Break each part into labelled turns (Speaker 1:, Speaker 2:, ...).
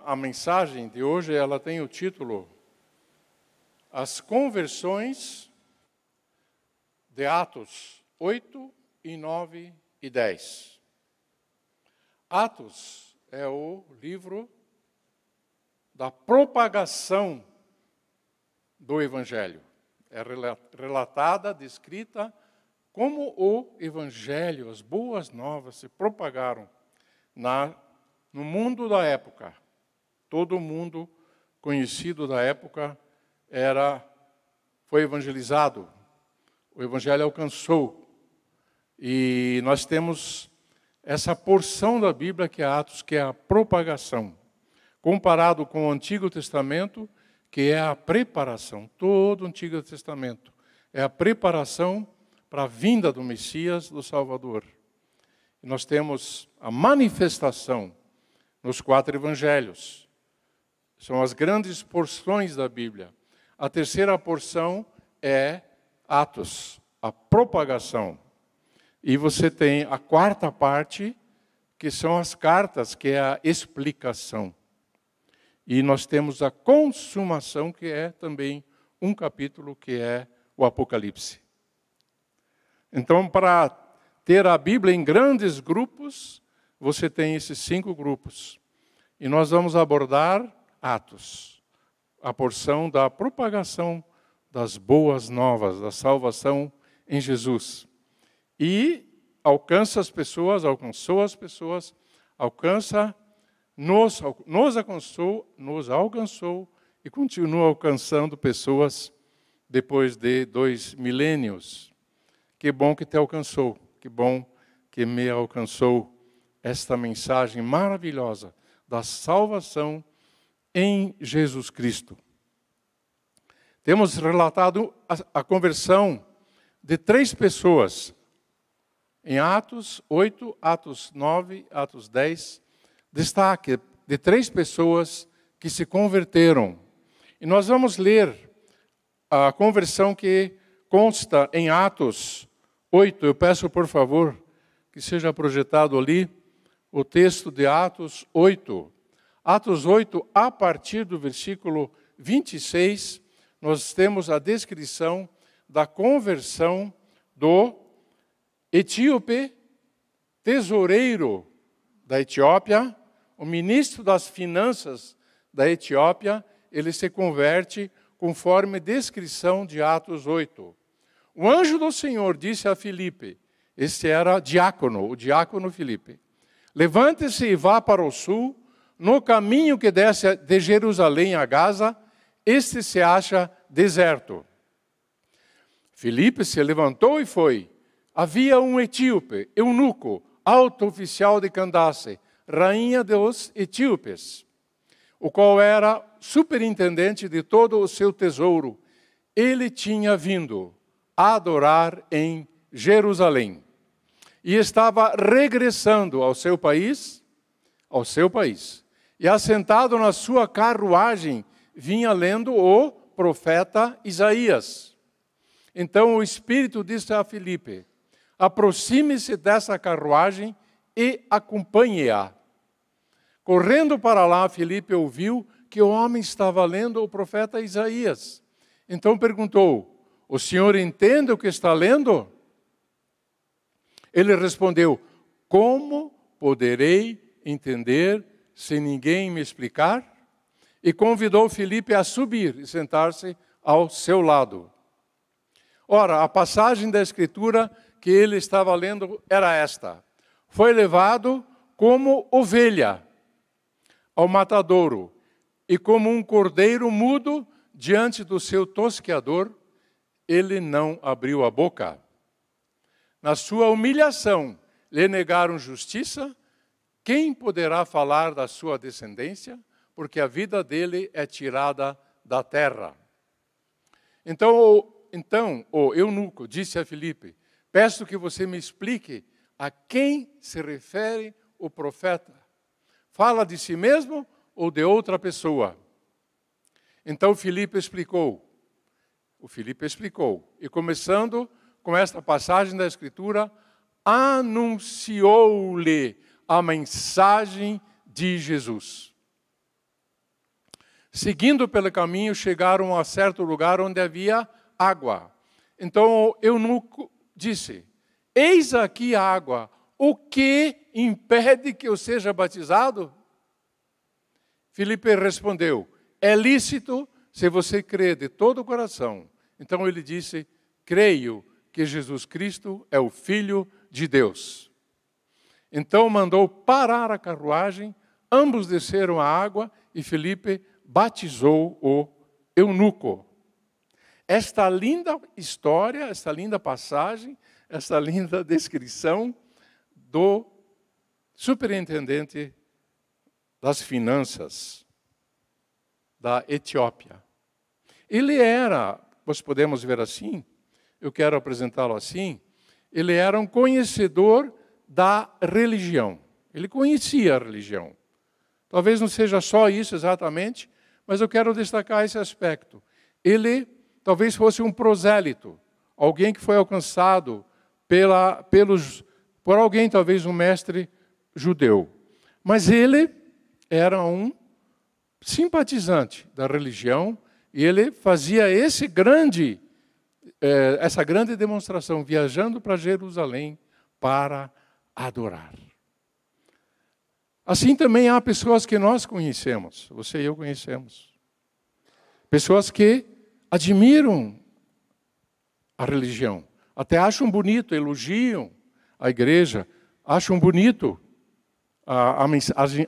Speaker 1: a mensagem de hoje, ela tem o título As Conversões de Atos 8, e 9 e 10. Atos é o livro da propagação do Evangelho. É relatada, descrita como o Evangelho, as boas novas se propagaram no mundo da época. Todo mundo conhecido da época foi evangelizado. O Evangelho alcançou. E nós temos essa porção da Bíblia que é Atos, que é a propagação. Comparado com o Antigo Testamento, que é a preparação. Todo o Antigo Testamento é a preparação para a vinda do Messias, do Salvador. E nós temos a manifestação nos 4 evangelhos. São as grandes porções da Bíblia. A terceira porção é Atos, a propagação. E você tem a quarta parte, que são as cartas, que é a explicação. E nós temos a consumação, que é também um capítulo, que é o Apocalipse. Então, para ter a Bíblia em grandes grupos, você tem esses 5 grupos. E nós vamos abordar Atos, a porção da propagação das boas novas, da salvação em Jesus. E alcançou as pessoas, nos alcançou e continua alcançando pessoas depois de 2 milênios. Que bom que te alcançou, que bom que me alcançou esta mensagem maravilhosa da salvação em Jesus Cristo. Temos relatado a conversão de 3 pessoas. Em Atos 8, Atos 9, Atos 10, destaque de 3 pessoas que se converteram. E nós vamos ler a conversão que consta em Atos 8. Eu peço, por favor, que seja projetado ali o texto de Atos 8. Atos 8, a partir do versículo 26, nós temos a descrição da conversão do etíope, tesoureiro da Etiópia, o ministro das finanças da Etiópia, ele se converte conforme descrição de Atos 8. O anjo do Senhor disse a Filipe, este era diácono, o diácono Filipe, levante-se e vá para o sul, no caminho que desce de Jerusalém a Gaza, este se acha deserto. Filipe se levantou e foi. Havia um etíope, eunuco, alto oficial de Candace, rainha dos etíopes, o qual era superintendente de todo o seu tesouro. Ele tinha vindo a adorar em Jerusalém e estava regressando ao seu país, e assentado na sua carruagem, vinha lendo o profeta Isaías. Então o Espírito disse a Filipe, aproxime-se dessa carruagem e acompanhe-a. Correndo para lá, Filipe ouviu que o homem estava lendo o profeta Isaías. Então perguntou, o senhor entende o que está lendo? Ele respondeu, como poderei entender se ninguém me explicar? E convidou Filipe a subir e sentar-se ao seu lado. Ora, a passagem da Escritura que ele estava lendo era esta. Foi levado como ovelha ao matadouro, e como um cordeiro mudo diante do seu tosqueador, ele não abriu a boca. Na sua humilhação, lhe negaram justiça. Quem poderá falar da sua descendência? Porque a vida dele é tirada da terra. Então o eunuco disse a Filipe, peço que você me explique a quem se refere o profeta. Fala de si mesmo ou de outra pessoa? Então Filipe explicou. E começando com esta passagem da Escritura, anunciou-lhe a mensagem de Jesus. Seguindo pelo caminho, chegaram a certo lugar onde havia água. Então o eunuco disse: eis aqui a água, o que impede que eu seja batizado? Filipe respondeu: é lícito se você crê de todo o coração. Então ele disse: creio que Jesus Cristo é o Filho de Deus. Então mandou parar a carruagem, ambos desceram à água e Filipe batizou o eunuco. Esta linda história, esta linda passagem, esta linda descrição do superintendente das finanças da Etiópia. Ele era, nós podemos ver assim, eu quero apresentá-lo assim, ele era um conhecedor da religião. Ele conhecia a religião. Talvez não seja só isso exatamente, mas eu quero destacar esse aspecto. Ele talvez fosse um prosélito, alguém que foi alcançado por alguém, talvez um mestre judeu. Mas ele era um simpatizante da religião e ele fazia essa grande demonstração, viajando para Jerusalém para adorar. Assim também há pessoas que nós conhecemos, você e eu conhecemos. Pessoas que admiram a religião, até acham bonito, elogiam a igreja, acham bonito,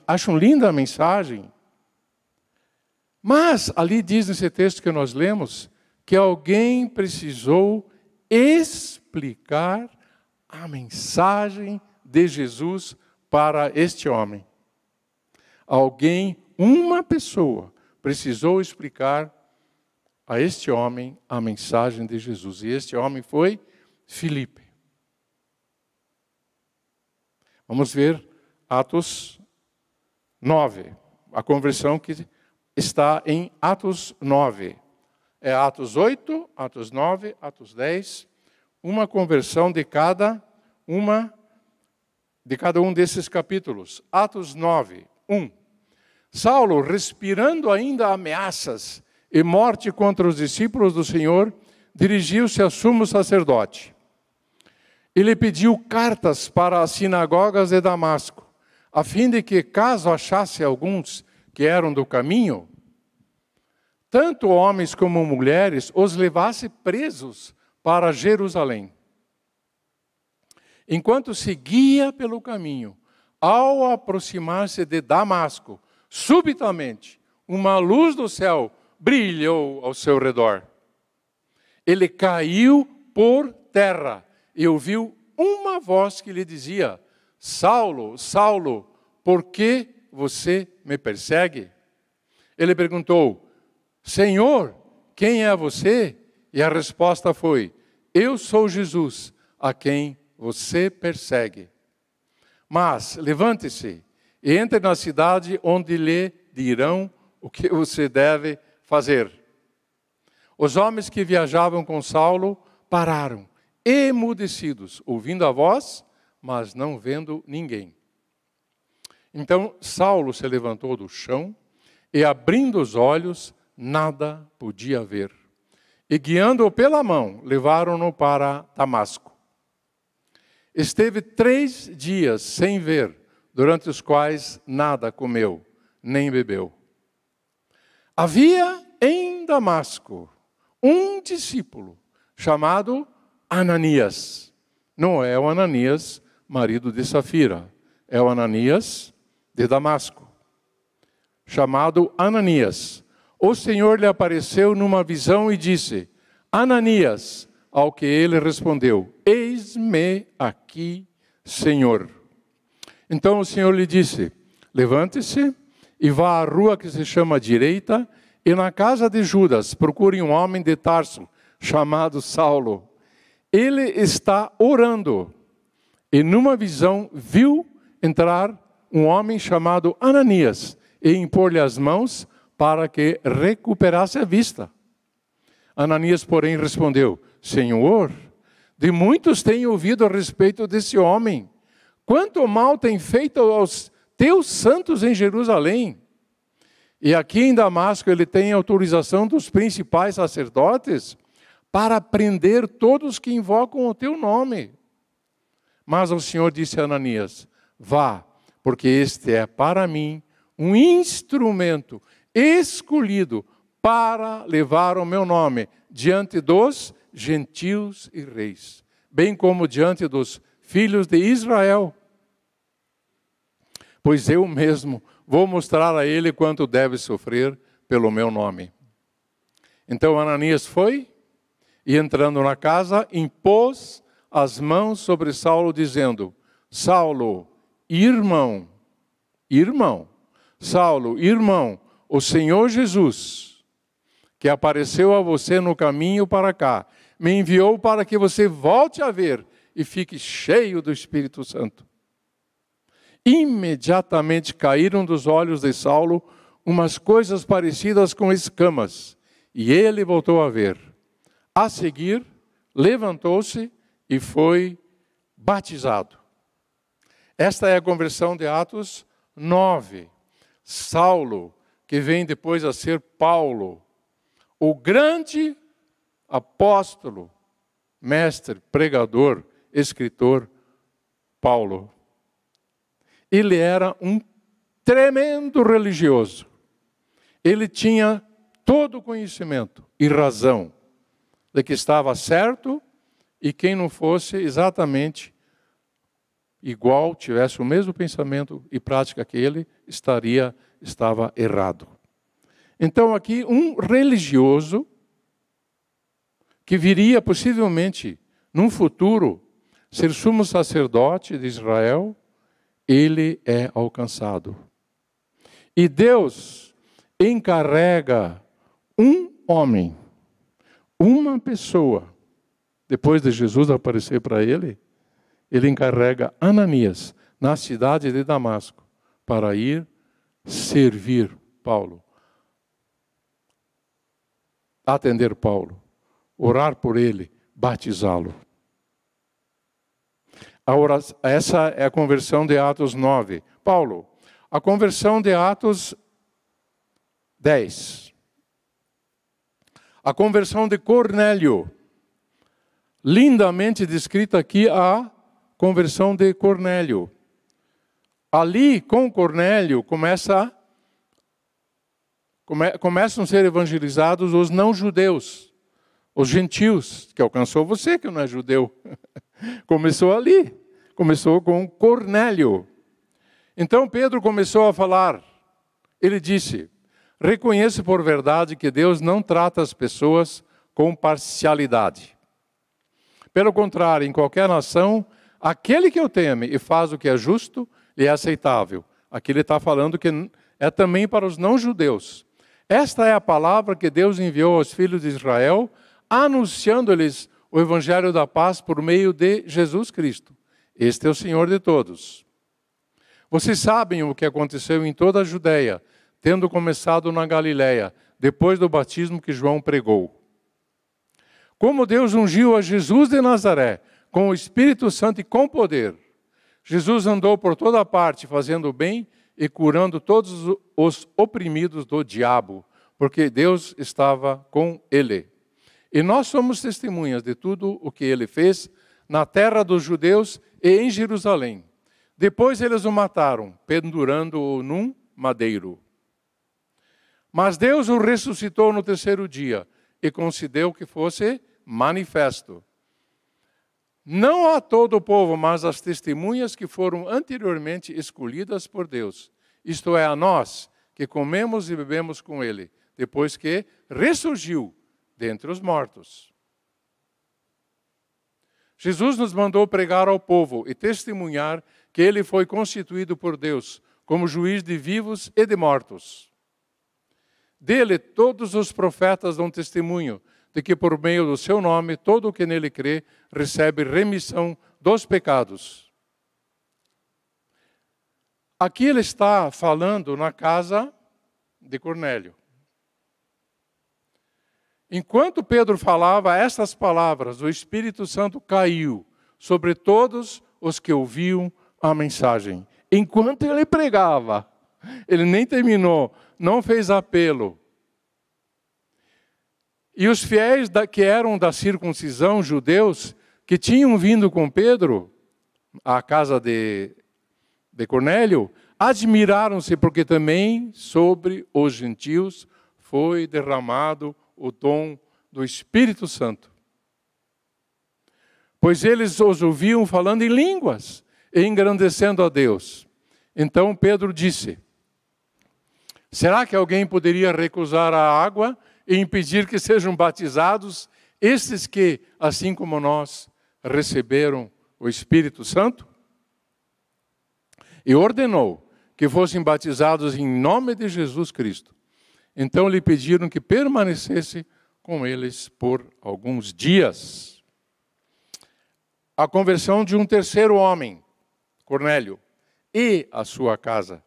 Speaker 1: acham linda a mensagem. Mas ali diz nesse texto que nós lemos, que alguém precisou explicar a mensagem de Jesus para este homem. Uma pessoa, precisou explicar a este homem a mensagem de Jesus. E este homem foi Filipe. Vamos ver Atos 9, a conversão que está em Atos 9. É Atos 8, Atos 9, Atos 10, uma conversão de cada um desses capítulos. Atos 9, 1. Saulo, respirando ainda ameaças e morte contra os discípulos do Senhor, dirigiu-se ao sumo sacerdote. Ele pediu cartas para as sinagogas de Damasco, a fim de que, caso achasse alguns que eram do caminho, tanto homens como mulheres, os levasse presos para Jerusalém. Enquanto seguia pelo caminho, ao aproximar-se de Damasco, subitamente, uma luz do céu brilhou ao seu redor. Ele caiu por terra e ouviu uma voz que lhe dizia: Saulo, Saulo, por que você me persegue? Ele perguntou: Senhor, quem é você? E a resposta foi: eu sou Jesus, a quem você persegue. Mas levante-se e entre na cidade, onde lhe dirão o que você deve fazer. Os homens que viajavam com Saulo pararam, emudecidos, ouvindo a voz, mas não vendo ninguém. Então Saulo se levantou do chão e, abrindo os olhos, nada podia ver. E, guiando-o pela mão, levaram-no para Damasco. Esteve 3 dias sem ver, durante os quais nada comeu, nem bebeu. Havia em Damasco um discípulo chamado Ananias. Não é o Ananias, marido de Safira, é o Ananias de Damasco. Chamado Ananias. O Senhor lhe apareceu numa visão e disse: Ananias, ao que ele respondeu: eis-me aqui, Senhor. Então o Senhor lhe disse: levante-se e vá à rua que se chama Direita, e na casa de Judas procure um homem de Tarso, chamado Saulo. Ele está orando, e numa visão viu entrar um homem chamado Ananias, e impor-lhe as mãos para que recuperasse a vista. Ananias, porém, respondeu: Senhor, de muitos tenho ouvido a respeito desse homem. Quanto mal tem feito aos teus santos em Jerusalém? E aqui em Damasco ele tem autorização dos principais sacerdotes para prender todos que invocam o teu nome. Mas o Senhor disse a Ananias: vá, porque este é para mim um instrumento escolhido para levar o meu nome diante dos gentios e reis, bem como diante dos filhos de Israel. Pois eu mesmo vou mostrar a ele quanto deve sofrer pelo meu nome. Então Ananias foi, e entrando na casa, impôs as mãos sobre Saulo, dizendo: Saulo, irmão, Saulo, irmão, o Senhor Jesus, que apareceu a você no caminho para cá, me enviou para que você volte a ver e fique cheio do Espírito Santo. Imediatamente caíram dos olhos de Saulo umas coisas parecidas com escamas, e ele voltou a ver. A seguir, levantou-se e foi batizado. Esta é a conversão de Atos 9. Saulo, que vem depois a ser Paulo, o grande apóstolo, mestre, pregador, escritor, Paulo. Ele era um tremendo religioso. Ele tinha todo o conhecimento e razão de que estava certo, e quem não fosse exatamente igual, tivesse o mesmo pensamento e prática que ele, estava errado. Então aqui um religioso que viria possivelmente num futuro ser sumo sacerdote de Israel, ele é alcançado. E Deus encarrega um homem, uma pessoa, depois de Jesus aparecer para ele, ele encarrega Ananias, na cidade de Damasco, para ir servir Paulo, atender Paulo, orar por ele, batizá-lo. Essa é a conversão de Atos 9. Paulo, a conversão de Atos 10. A conversão de Cornélio. Lindamente descrita aqui a conversão de Cornélio. Ali, com Cornélio, começam a ser evangelizados os não-judeus, os gentios, que alcançou você, que não é judeu. Começou ali, começou com Cornélio. Então Pedro começou a falar. Ele disse: reconheço por verdade que Deus não trata as pessoas com parcialidade. Pelo contrário, em qualquer nação, aquele que o teme e faz o que é justo e é aceitável. Aqui ele está falando que é também para os não-judeus. Esta é a palavra que Deus enviou aos filhos de Israel, anunciando-lhes o evangelho da paz por meio de Jesus Cristo. Este é o Senhor de todos. Vocês sabem o que aconteceu em toda a Judeia, tendo começado na Galileia, depois do batismo que João pregou. Como Deus ungiu a Jesus de Nazaré, com o Espírito Santo e com poder. Jesus andou por toda parte, fazendo o bem e curando todos os oprimidos do diabo, porque Deus estava com ele. E nós somos testemunhas de tudo o que ele fez na terra dos judeus e em Jerusalém. Depois eles o mataram, pendurando-o num madeiro. Mas Deus o ressuscitou no terceiro dia e concedeu que fosse manifesto. Não a todo o povo, mas às testemunhas que foram anteriormente escolhidas por Deus. Isto é, a nós, que comemos e bebemos com ele, depois que ressurgiu dentre os mortos. Jesus nos mandou pregar ao povo e testemunhar que ele foi constituído por Deus como juiz de vivos e de mortos. Dele, todos os profetas dão testemunho de que por meio do seu nome, todo o que nele crê recebe remissão dos pecados. Aqui ele está falando na casa de Cornélio. Enquanto Pedro falava estas palavras, o Espírito Santo caiu sobre todos os que ouviam a mensagem. Enquanto ele pregava, ele nem terminou. não fez apelo. E os fiéis que eram da circuncisão, judeus, que tinham vindo com Pedro à casa de Cornélio, admiraram-se porque também sobre os gentios foi derramado o dom do Espírito Santo. Pois eles os ouviam falando em línguas e engrandecendo a Deus. Então Pedro disse: será que alguém poderia recusar a água e impedir que sejam batizados esses que, assim como nós, receberam o Espírito Santo? E ordenou que fossem batizados em nome de Jesus Cristo. Então lhe pediram que permanecesse com eles por alguns dias. A conversão de um terceiro homem, Cornélio, e a sua casa.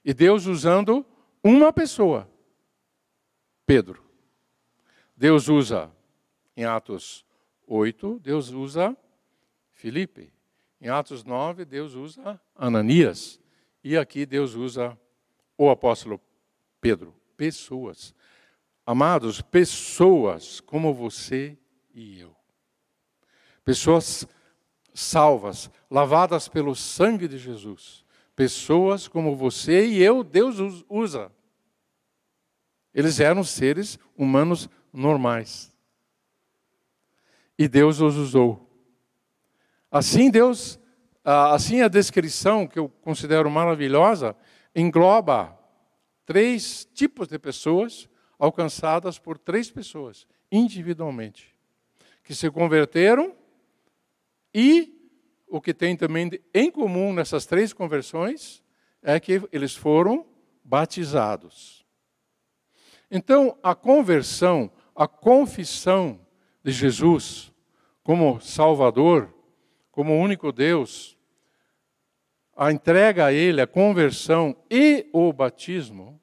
Speaker 1: E Deus usando uma pessoa, Pedro. Deus usa, em Atos 8, Deus usa Filipe. Em Atos 9, Deus usa Ananias. E aqui Deus usa o apóstolo Pedro. Pessoas. Amados, pessoas como você e eu. Pessoas salvas, lavadas pelo sangue de Jesus. Pessoas como você e eu, Deus usa. Eles eram seres humanos normais. E Deus os usou. Assim a descrição, que eu considero maravilhosa, engloba 3 tipos de pessoas alcançadas por 3 pessoas, individualmente, que se converteram. E o que tem também em comum nessas 3 conversões é que eles foram batizados. Então, a conversão, a confissão de Jesus como Salvador, como único Deus, a entrega a Ele, a conversão e o batismo,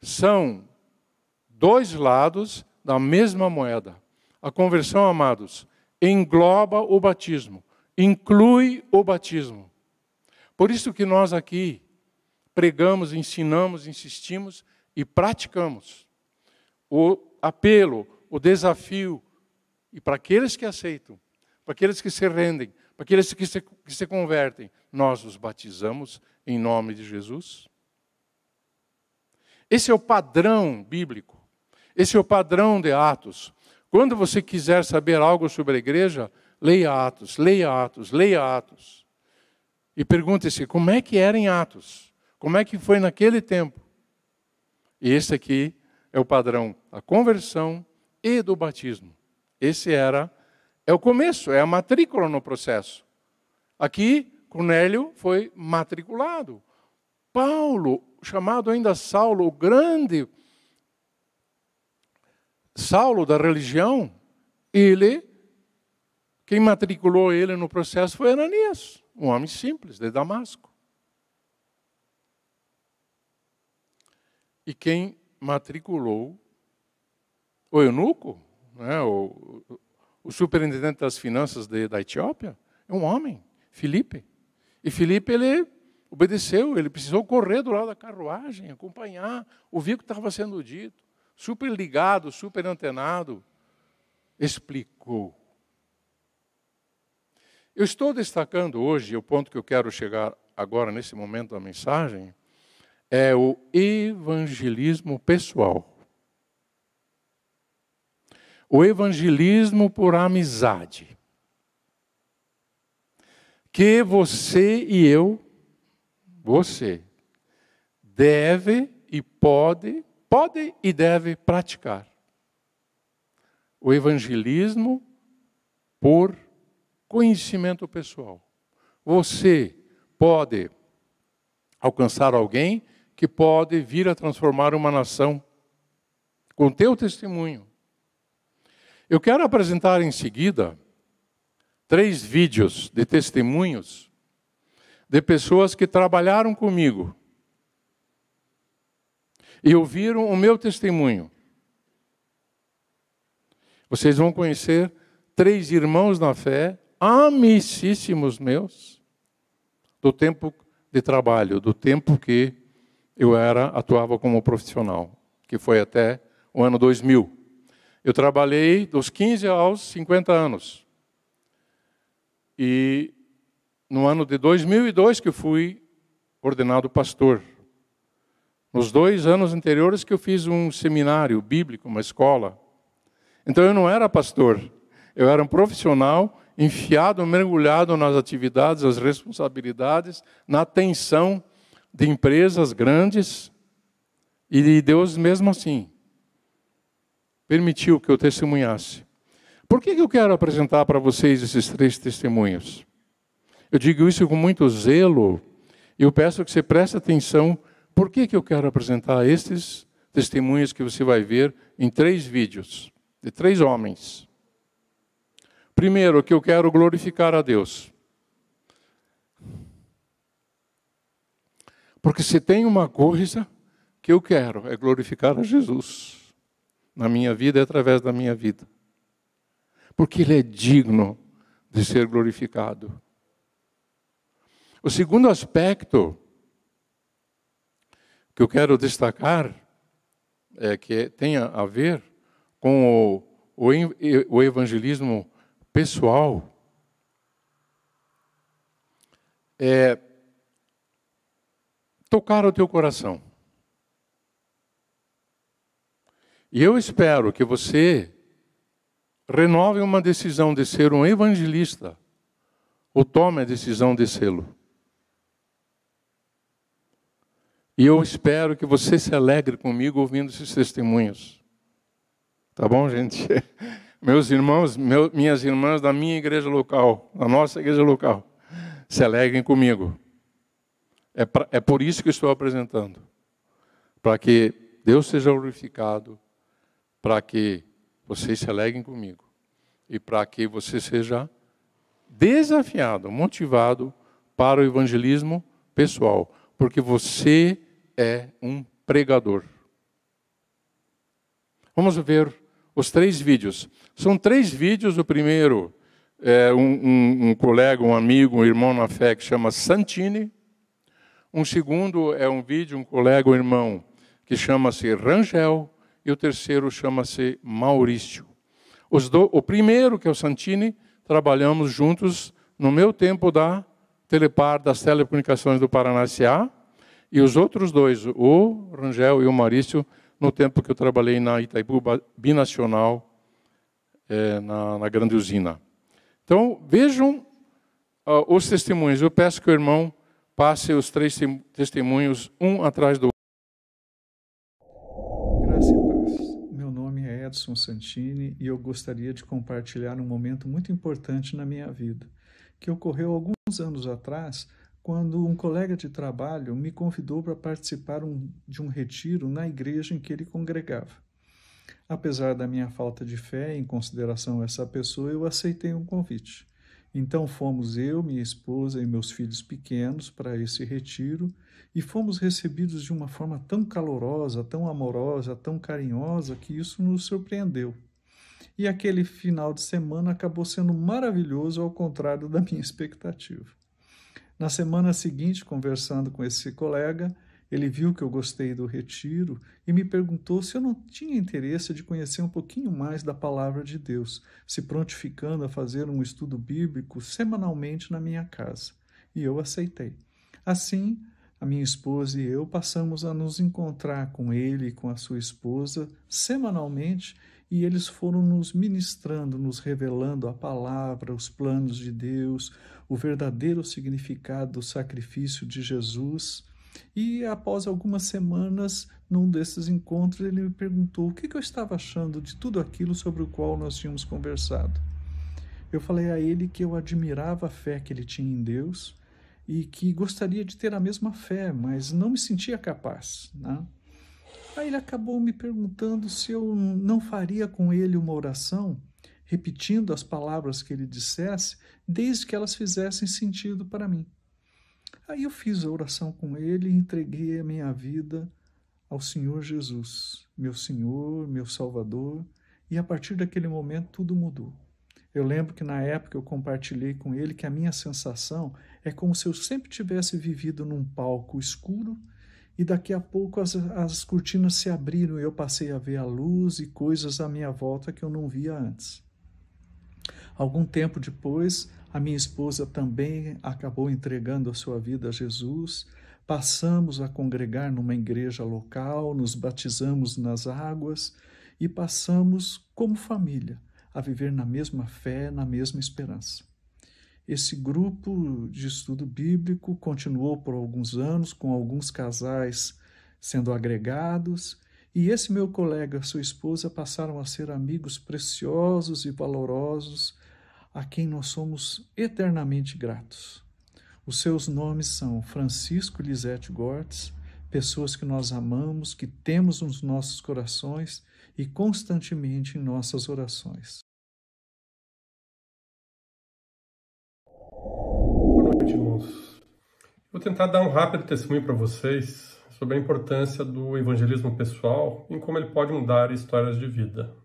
Speaker 1: são 2 lados da mesma moeda. A conversão, amados, engloba o batismo, inclui o batismo. Por isso que nós aqui pregamos, ensinamos, insistimos e praticamos o apelo, o desafio, e para aqueles que aceitam, para aqueles que se rendem, para aqueles que se convertem, nós os batizamos em nome de Jesus. Esse é o padrão bíblico, esse é o padrão de Atos. Quando você quiser saber algo sobre a igreja, leia Atos, leia Atos, leia Atos. E pergunte-se, como é que era em Atos? Como é que foi naquele tempo? E esse aqui é o padrão da conversão e do batismo. Esse é o começo, é a matrícula no processo. Aqui, Cornélio foi matriculado. Paulo, chamado ainda Saulo, o grande Saulo da religião, quem matriculou ele no processo foi Ananias, um homem simples de Damasco. E quem matriculou o eunuco, né, o superintendente das finanças da Etiópia, é um homem, Filipe. E Filipe, ele obedeceu, ele precisou correr do lado da carruagem, acompanhar, ouvir o que estava sendo dito. Super ligado, super antenado, explicou. Eu estou destacando hoje, o ponto que eu quero chegar agora nesse momento da mensagem, é o evangelismo pessoal. O evangelismo por amizade. Que você e eu, você, deve e pode e deve praticar. O evangelismo por conhecimento pessoal. Você pode alcançar alguém que pode vir a transformar uma nação com teu testemunho. Eu quero apresentar em seguida 3 vídeos de testemunhos de pessoas que trabalharam comigo e ouviram o meu testemunho. Vocês vão conhecer 3 irmãos na fé, amicíssimos meus, do tempo de trabalho, do tempo que eu atuava como profissional, que foi até o ano 2000. Eu trabalhei dos 15 aos 50 anos. E no ano de 2002 que eu fui ordenado pastor. Nos 2 anos anteriores que eu fiz um seminário bíblico, uma escola. Então eu não era pastor, eu era um profissional enfiado, mergulhado nas atividades, as responsabilidades, na atenção de empresas grandes. E Deus mesmo assim permitiu que eu testemunhasse. Por que eu quero apresentar para vocês esses 3 testemunhos? Eu digo isso com muito zelo e eu peço que você preste atenção. Por que eu quero apresentar estes testemunhos que você vai ver em 3 vídeos, de 3 homens? Primeiro, que eu quero glorificar a Deus. Porque se tem uma coisa que eu quero, é glorificar a Jesus na minha vida e através da minha vida. Porque Ele é digno de ser glorificado. O segundo aspecto que eu quero destacar é que tem a ver com o evangelismo pessoal. É tocar o teu coração. E eu espero que você renove uma decisão de ser um evangelista ou tome a decisão de sê-lo. E eu espero que você se alegre comigo ouvindo esses testemunhos. Tá bom, gente? Meus irmãos, minhas irmãs da minha igreja local, da nossa igreja local, se alegrem comigo. É por isso que estou apresentando. Para que Deus seja glorificado, para que vocês se alegrem comigo. E para que você seja desafiado, motivado para o evangelismo pessoal. Porque você é um pregador. Vamos ver os 3 vídeos. São 3 vídeos. O primeiro é um colega, um amigo, um irmão na fé que chama Santini. Um segundo é um vídeo, um colega, um irmão, que chama-se Rangel. E o terceiro chama-se Maurício. O primeiro, que é o Santini, trabalhamos juntos no meu tempo da Telepar, das telecomunicações do Paranaciá. E os outros 2, o Rangel e o Maurício, no tempo que eu trabalhei na Itaipu Binacional, na grande usina. Então, vejam os testemunhos. Eu peço que o irmão passe os 3 testemunhos, um atrás do outro.
Speaker 2: Graça e paz. Meu nome é Edson Santini e eu gostaria de compartilhar um momento muito importante na minha vida, que ocorreu alguns anos atrás, quando um colega de trabalho me convidou para participar de um retiro na igreja em que ele congregava. Apesar da minha falta de fé em consideração a essa pessoa, eu aceitei um convite. Então fomos eu, minha esposa e meus filhos pequenos para esse retiro e fomos recebidos de uma forma tão calorosa, tão amorosa, tão carinhosa que isso nos surpreendeu. E aquele final de semana acabou sendo maravilhoso, ao contrário da minha expectativa. Na semana seguinte, conversando com esse colega, ele viu que eu gostei do retiro e me perguntou se eu não tinha interesse de conhecer um pouquinho mais da palavra de Deus, se prontificando a fazer um estudo bíblico semanalmente na minha casa. E eu aceitei. Assim, a minha esposa e eu passamos a nos encontrar com ele e com a sua esposa semanalmente, e eles foram nos ministrando, nos revelando a palavra, os planos de Deus, o verdadeiro significado do sacrifício de Jesus. E após algumas semanas, num desses encontros, ele me perguntou o que eu estava achando de tudo aquilo sobre o qual nós tínhamos conversado. Eu falei a ele que eu admirava a fé que ele tinha em Deus e que gostaria de ter a mesma fé, mas não me sentia capaz, né? Aí ele acabou me perguntando se eu não faria com ele uma oração, repetindo as palavras que ele dissesse, desde que elas fizessem sentido para mim. Aí eu fiz a oração com ele e entreguei a minha vida ao Senhor Jesus, meu Senhor, meu Salvador, e a partir daquele momento tudo mudou. Eu lembro que na época eu compartilhei com ele que a minha sensação é como se eu sempre tivesse vivido num palco escuro e daqui a pouco as cortinas se abriram e eu passei a ver a luz e coisas à minha volta que eu não via antes. Algum tempo depois, a minha esposa também acabou entregando a sua vida a Jesus. Passamos a congregar numa igreja local, nos batizamos nas águas e passamos, como família, a viver na mesma fé, na mesma esperança. Esse grupo de estudo bíblico continuou por alguns anos, com alguns casais sendo agregados, e esse meu colega e sua esposa passaram a ser amigos preciosos e valorosos, a quem nós somos eternamente gratos. Os seus nomes são Francisco e Lisete Gortz, pessoas que nós amamos, que temos nos nossos corações e constantemente em nossas orações.
Speaker 3: Boa noite, irmãos. Vou tentar dar um rápido testemunho para vocês sobre a importância do evangelismo pessoal e como ele pode mudar histórias de vida.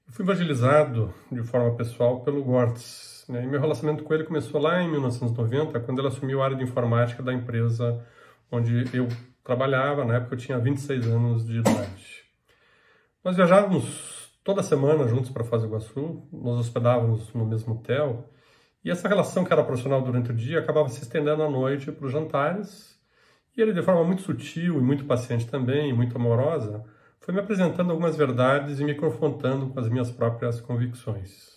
Speaker 3: Eu fui evangelizado de forma pessoal pelo Gortz, né? E meu relacionamento com ele começou lá em 1990, quando ele assumiu a área de informática da empresa onde eu trabalhava. Na época eu tinha 26 anos de idade. Nós viajávamos toda semana juntos para Foz do Iguaçu, nos hospedávamos no mesmo hotel, e essa relação que era profissional durante o dia acabava se estendendo à noite para os jantares, e ele, de forma muito sutil e muito paciente também, e muito amorosa, foi me apresentando algumas verdades e me confrontando com as minhas próprias convicções.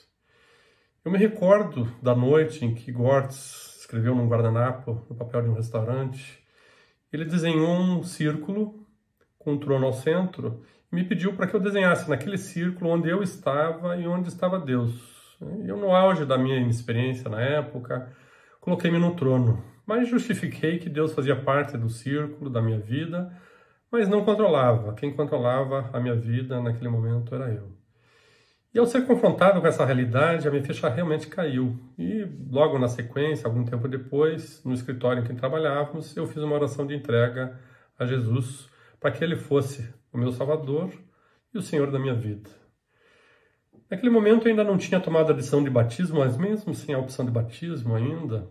Speaker 3: Eu me recordo da noite em que Gortz escreveu num guardanapo, no papel de um restaurante. Ele desenhou um círculo com um trono ao centro e me pediu para que eu desenhasse naquele círculo onde eu estava e onde estava Deus. Eu, no auge da minha inexperiência na época, coloquei-me no trono, mas justifiquei que Deus fazia parte do círculo da minha vida, mas não controlava. Quem controlava a minha vida naquele momento era eu. E ao ser confrontado com essa realidade, a minha ficha realmente caiu. E logo na sequência, algum tempo depois, no escritório em que trabalhávamos, eu fiz uma oração de entrega a Jesus para que Ele fosse o meu Salvador e o Senhor da minha vida. Naquele momento eu ainda não tinha tomado a decisão de batismo, mas mesmo sem a opção de batismo ainda,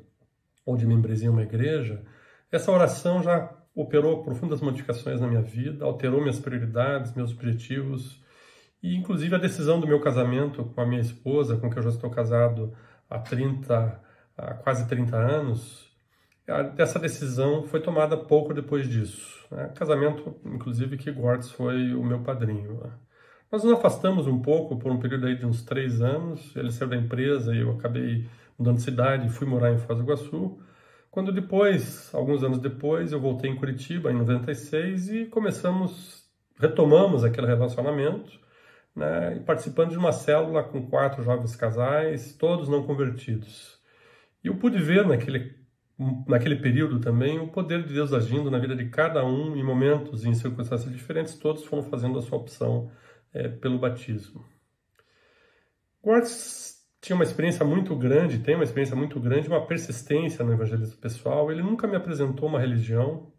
Speaker 3: ou de membresia em uma igreja, essa oração já operou profundas modificações na minha vida, alterou minhas prioridades, meus objetivos, e inclusive a decisão do meu casamento com a minha esposa, com quem eu já estou casado há quase 30 anos, essa decisão foi tomada pouco depois disso. Casamento, inclusive, que Gortz foi o meu padrinho. Nós nos afastamos um pouco por um período aí de uns 3 anos, ele saiu da empresa e eu acabei mudando de cidade e fui morar em Foz do Iguaçu. Quando depois, alguns anos depois, eu voltei em Curitiba, em 96, e retomamos aquele relacionamento, né, e participando de uma célula com 4 jovens casais, todos não convertidos. E eu pude ver naquele período também o poder de Deus agindo na vida de cada um, em momentos e em circunstâncias diferentes, todos foram fazendo a sua opção pelo batismo. Gortz tinha uma experiência muito grande, tem uma experiência muito grande, uma persistência no evangelismo pessoal. Ele nunca me apresentou uma religião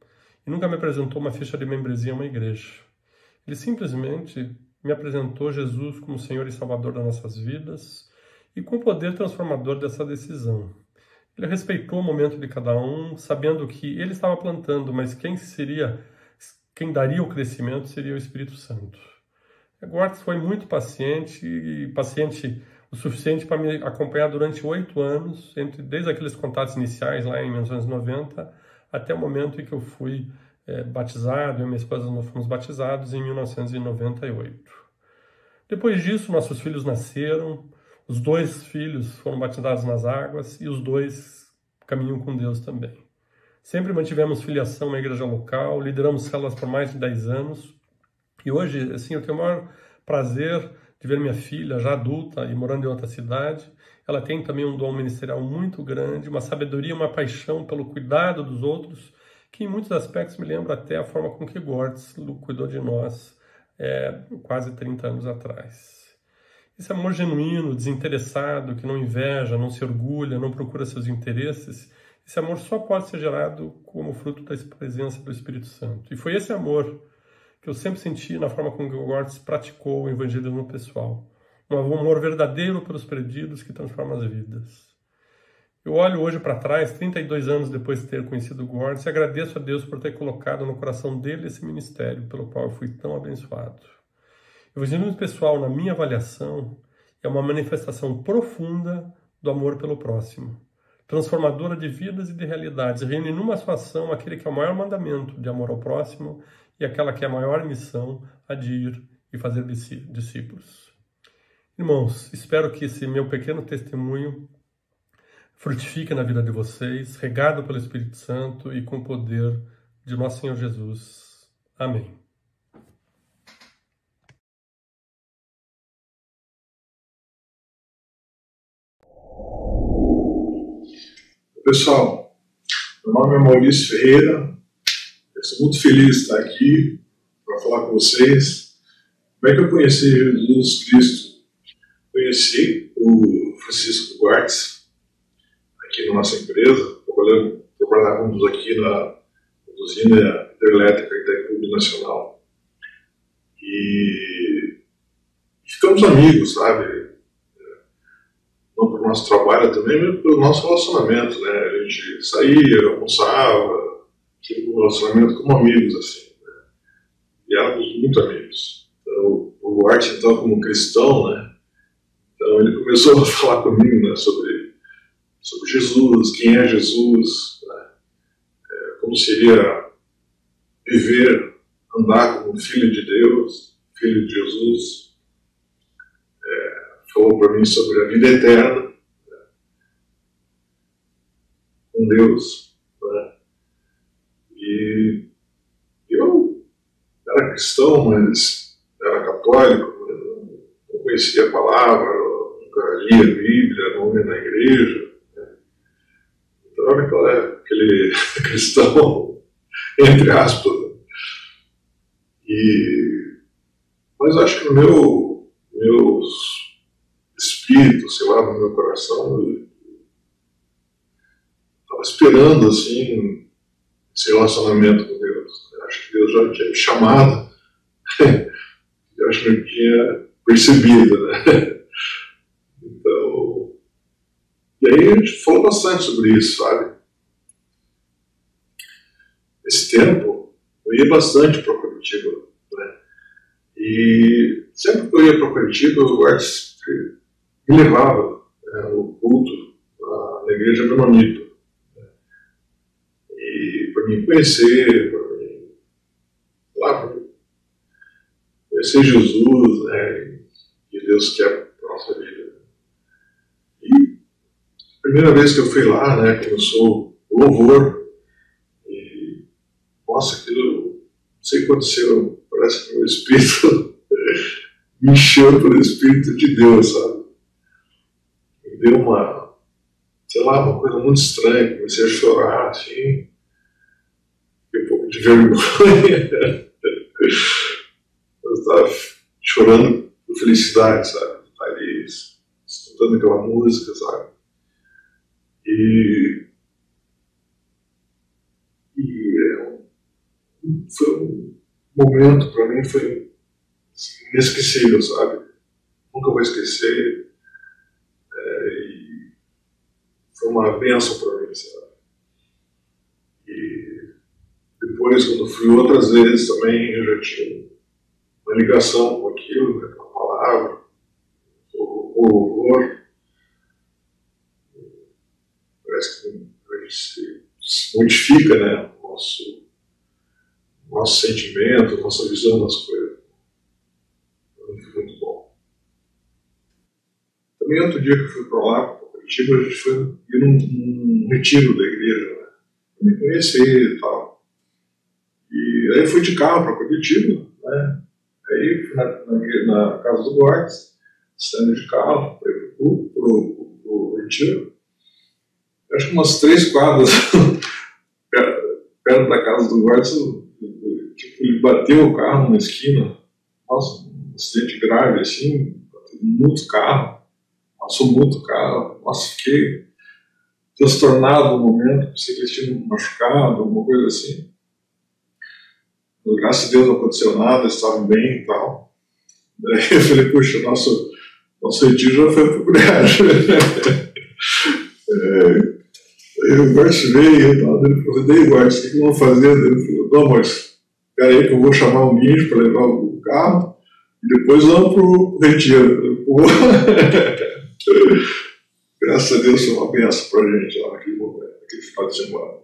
Speaker 3: e nunca me apresentou uma ficha de membresia em uma igreja. Ele simplesmente me apresentou Jesus como Senhor e Salvador das nossas vidas e com o poder transformador dessa decisão. Ele respeitou o momento de cada um, sabendo que ele estava plantando, mas quem daria o crescimento seria o Espírito Santo. Gortz foi muito paciente o suficiente para me acompanhar durante 8 anos, desde aqueles contatos iniciais lá em 1990 até o momento em que eu fui batizado, eu e minha esposa nós fomos batizados em 1998. Depois disso, nossos filhos nasceram, os 2 filhos foram batizados nas águas e os 2 caminham com Deus também. Sempre mantivemos filiação na igreja local, lideramos células por mais de 10 anos e hoje, assim, eu tenho o maior prazer de ver minha filha já adulta e morando em outra cidade. Ela tem também um dom ministerial muito grande, uma sabedoria, uma paixão pelo cuidado dos outros, que em muitos aspectos me lembra até a forma com que Gortz cuidou de nós quase 30 anos atrás. Esse amor genuíno, desinteressado, que não inveja, não se orgulha, não procura seus interesses, esse amor só pode ser gerado como fruto da presença do Espírito Santo. E foi esse amor que eu sempre senti na forma como Gortz praticou o evangelismo pessoal. Um amor verdadeiro pelos perdidos que transforma as vidas. Eu olho hoje para trás, 32 anos depois de ter conhecido o Gordon, e agradeço a Deus por ter colocado no coração dele esse ministério pelo qual eu fui tão abençoado. O evangelismo pessoal, na minha avaliação, é uma manifestação profunda do amor pelo próximo, transformadora de vidas e de realidades, reúne numa só ação aquele que é o maior mandamento de amor ao próximo e aquela que é a maior missão, a de ir e fazer discípulos. Irmãos, espero que esse meu pequeno testemunho frutifique na vida de vocês, regado pelo Espírito Santo e com o poder de nosso Senhor Jesus. Amém.
Speaker 4: Pessoal, meu nome é Maurício Ferreira, eu estou muito feliz de estar aqui para falar com vocês. Como é que eu conheci Jesus Cristo? Conheci o Francisco Duarte, aqui na nossa empresa, trabalhávamos aqui na usina hidrelétrica Itaipu Nacional. E ficamos amigos, sabe? Não pelo nosso trabalho também, mas pelo nosso relacionamento, né? A gente saía, almoçava, tinha um relacionamento como amigos, assim, né? E éramos muito amigos. Então, o Duarte, então, como cristão, né? Então, ele começou a falar comigo, né, sobre Jesus, quem é Jesus, né? Como seria viver, andar como filho de Deus, filho de Jesus. Falou para mim sobre a vida eterna, né, com Deus, né? E eu era cristão, mas era católico, não conhecia a palavra, nunca lia a Bíblia, não ia na igreja, né? Então era aquele cristão, entre aspas. Mas acho que no meu espírito, sei lá, no meu coração, eu estava esperando, assim, esse relacionamento com Deus. Eu acho que Deus já tinha me chamado, eu acho que eu tinha percebido, né? Então, e aí a gente falou bastante sobre isso, sabe? Esse tempo, eu ia bastante para Curitiba, né? E sempre que eu ia para Curitiba, o Duarte me levava, né, no culto na igreja Menonita, né? E para me conhecer, para mim, lá, conhecer Jesus, né, e Deus quer para a nossa vida. E a primeira vez que eu fui lá, né, começou o louvor, e nossa, aquilo, não sei o que aconteceu, parece que o meu espírito me encheu pelo Espírito de Deus, sabe? Me deu uma, sei lá, uma coisa muito estranha, comecei a chorar, assim, fiquei um pouco de vergonha. Eu estava chorando por felicidade, sabe? Estar ali escutando aquela música, sabe? E foi um momento, para mim, foi inesquecível, sabe? Nunca vou esquecer. E foi uma bênção para mim, sabe? E depois, quando fui outras vezes também, eu já tinha uma ligação com aquilo, né, com a palavra, com o louvor. Parece que a gente se modifica, né? Nosso sentimento, nossa visão das coisas. Foi muito bom. Também outro dia que eu fui para lá, para Curitiba, a gente foi ir num retiro da igreja, né? Para me conhecer e tal. E aí eu fui de carro para Curitiba, né? Aí fui na casa do Gordes, saindo de carro, para ir pro retiro. Acho que umas 3 quadras perto da casa do Gordes, ele bateu o carro na esquina. Nossa, um acidente grave assim, bateu muito carro, passou muito carro. Nossa, fiquei transtornado no momento, pensei que eles tinham machucado, alguma coisa assim. Graças a Deus não aconteceu nada, estavam bem e tal. Daí eu falei, puxa, nosso retiro já foi pro brejo. Aí o Guards veio e tal, ele falou, daí Guards, o que eu vou fazer? Ele falou, não, mas peraí que eu vou chamar um guincho para levar o carro e depois vamos pro retiro. Graças a Deus foi uma benção para a gente lá naquele momento, naquele final de semana.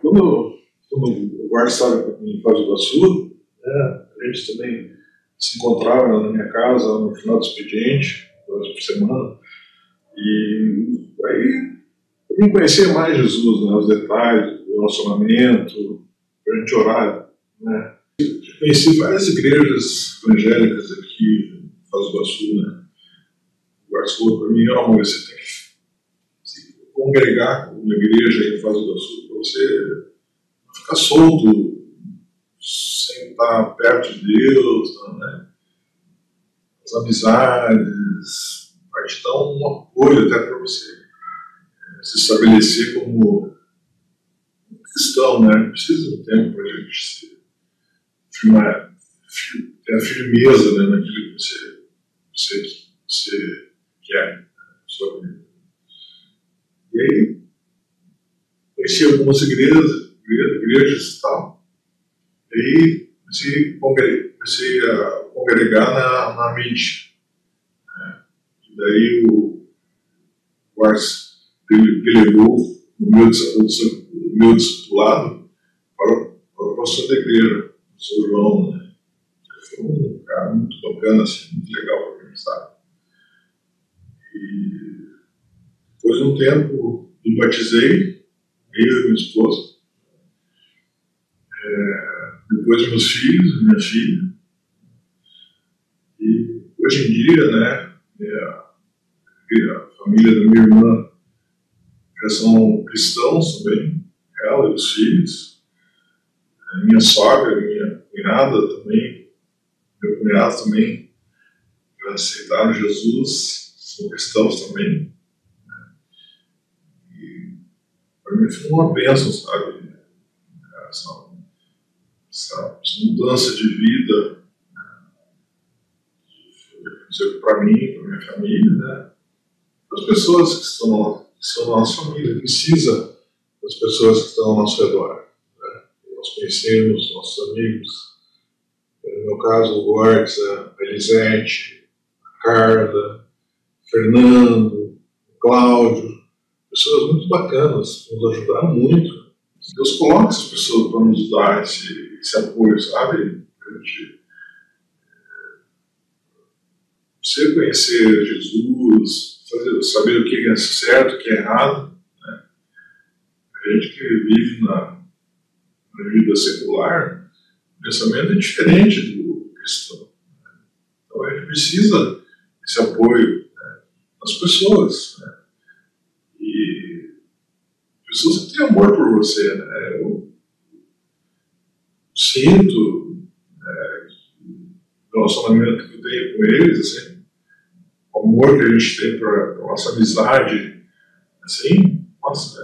Speaker 4: Quando o Guards estava em Foz do Iguaçu, a gente também se encontrava na minha casa no final do expediente, 2 vezes por semana, e aí eu vim conhecer mais Jesus, né, os detalhes do relacionamento, durante o horário. Né. Conheci várias igrejas evangélicas aqui em Foz do Iguaçu. Né. O Guards falou para mim, você tem que se congregar com uma igreja em Foz do Iguaçu para você não ficar solto, sem estar perto de Deus, né? As amizades, vai te dar um apoio até para você se estabelecer como cristão, né? Precisa de um tempo para a gente se firmar, ter a firmeza, né, naquilo que você quer, né, na sua vida. E aí, conheci algumas igrejas e tal. E aí, comecei a congregar na MIT. Né? E daí o Guards delegou o meu discipulado para o pastor da igreja, o pastor João. Né? Ele foi um cara muito bacana, assim, muito legal para mim, sabe? E depois de um tempo me batizei, eu e minha esposa. Depois meus filhos, minha filha. E hoje em dia, né, a família da minha irmã já são cristãos também, ela e os filhos. A minha sogra, minha cunhada também, meu cunhado também, já aceitaram Jesus, são cristãos também. E para mim foi uma bênção, sabe? Essa mudança de vida, para mim, para minha família, né? As pessoas que são na nossa família, precisa das pessoas que estão ao nosso redor. Né? Nós conhecemos nossos amigos, no meu caso, o Guards, a Elisete, a Carla, o Fernando, o Cláudio, pessoas muito bacanas, que nos ajudaram muito. Deus coloca essas pessoas para nos dar esse apoio, sabe? Você conhecer Jesus, saber o que é certo, o que é errado. Né? A gente que vive na vida secular, o pensamento é diferente do cristão. Né? Então a gente precisa desse apoio, né, das pessoas. Né? E pessoas que têm amor por você. Né? Eu sinto, o relacionamento que eu tenho com eles, assim, o amor que a gente tem para a nossa amizade, assim, nossa,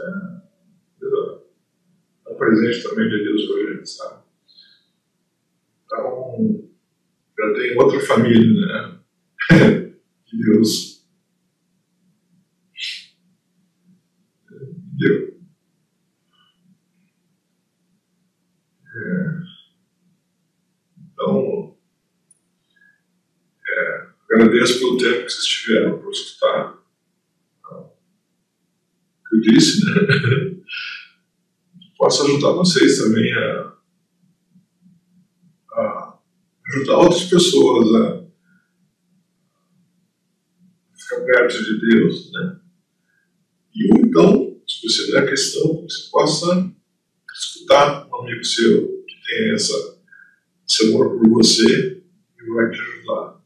Speaker 4: é um presente também de Deus para a gente, sabe? Então, já tem outra família, né? Que Deus deu. Então, agradeço pelo tempo que vocês tiveram para escutar o que eu disse, né? Posso ajudar vocês também a ajudar outras pessoas a ficar perto de Deus, né? E ou então, se você der a questão, você possa escutar um amigo seu que tem esse amor por você e vai te ajudar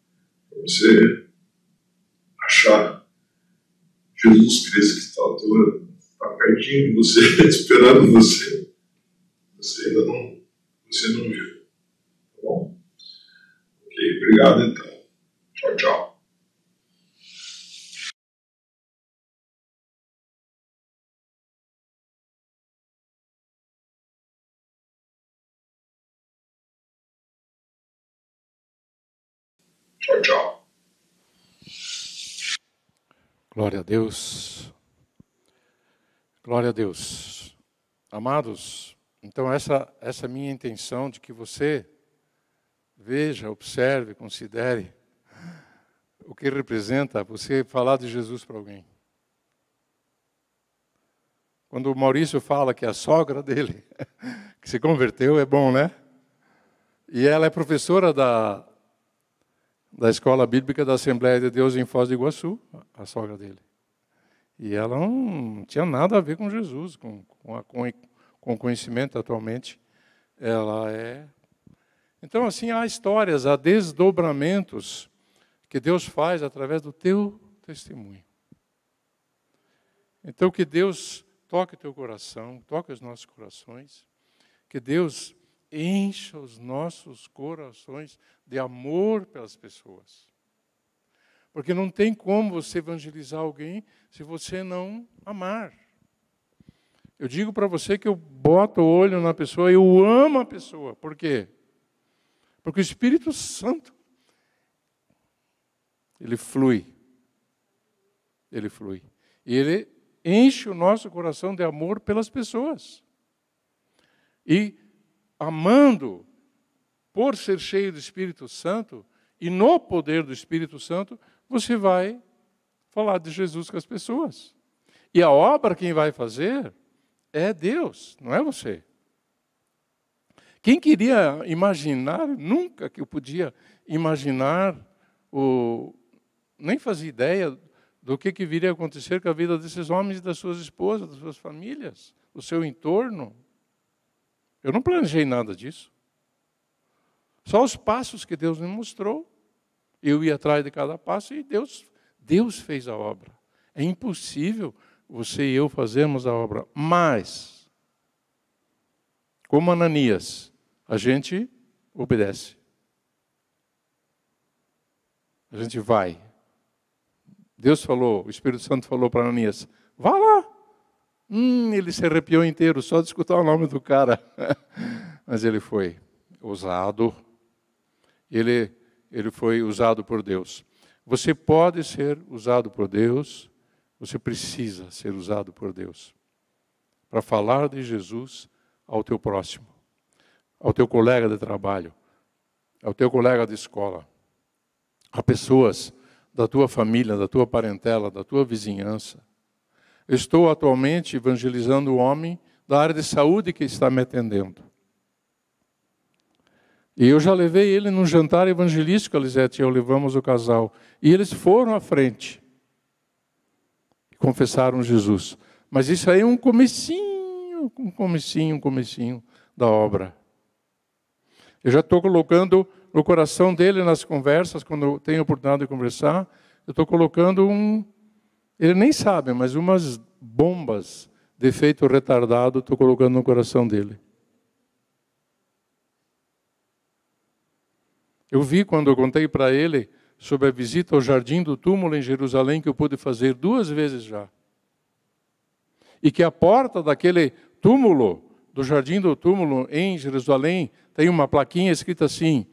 Speaker 4: para você achar Jesus Cristo que está pertinho de você, esperando você. Você não viu. Tá bom? Ok, obrigado então. Tchau, tchau. Tchau, tchau.
Speaker 1: Glória a Deus. Glória a Deus. Amados, então essa é a minha intenção de que você veja, observe, considere o que representa você falar de Jesus para alguém. Quando o Maurício fala que a sogra dele, que se converteu, é bom, né? E ela é professora da Escola Bíblica da Assembleia de Deus em Foz do Iguaçu, a sogra dele. E ela não tinha nada a ver com Jesus, com o conhecimento atualmente. Ela é... Então, assim, há histórias, há desdobramentos que Deus faz através do teu testemunho. Então, que Deus toque o teu coração, toque os nossos corações, que Deus encha os nossos corações de amor pelas pessoas. Porque não tem como você evangelizar alguém se você não amar. Eu digo para você que eu boto o olho na pessoa, eu amo a pessoa. Por quê? Porque o Espírito Santo, ele flui. Ele flui. E ele enche o nosso coração de amor pelas pessoas. E amando, por ser cheio do Espírito Santo, e no poder do Espírito Santo, você vai falar de Jesus com as pessoas. E a obra quem vai fazer é Deus, não é você. Quem queria imaginar, nunca que eu podia imaginar, nem fazia ideia do que viria a acontecer com a vida desses homens e das suas esposas, das suas famílias, do seu entorno. Eu não planejei nada disso. Só os passos que Deus me mostrou. Eu ia atrás de cada passo e Deus fez a obra. É impossível você e eu fazermos a obra. Mas, como Ananias, a gente obedece. A gente vai. Deus falou, o Espírito Santo falou para Ananias, vá lá. Ele se arrepiou inteiro só de escutar o nome do cara. Mas ele foi ousado. Ele foi usado por Deus. Você pode ser usado por Deus, você precisa ser usado por Deus para falar de Jesus ao teu próximo, ao teu colega de trabalho, ao teu colega de escola, a pessoas da tua família, da tua parentela, da tua vizinhança. Eu estou atualmente evangelizando o homem da área de saúde que está me atendendo. E eu já levei ele num jantar evangelístico, a Lisete e eu levamos o casal. E eles foram à frente. E confessaram Jesus. Mas isso aí é um comecinho da obra. Eu já estou colocando no coração dele, nas conversas, quando eu tenho a oportunidade de conversar, eu estou colocando ele nem sabe, mas umas bombas de efeito retardado, estou colocando no coração dele. Eu vi quando eu contei para ele sobre a visita ao Jardim do Túmulo em Jerusalém, que eu pude fazer 2 vezes já. E que a porta daquele túmulo, do Jardim do Túmulo em Jerusalém, tem uma plaquinha escrita assim: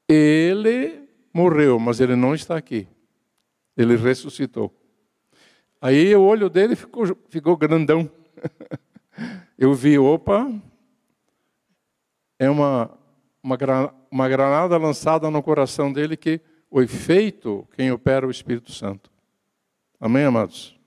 Speaker 1: ele morreu, mas ele não está aqui. Ele ressuscitou. Aí o olho dele ficou grandão. Eu vi, opa, é uma granada lançada no coração dele que o efeito, quem opera é o Espírito Santo. Amém, amados?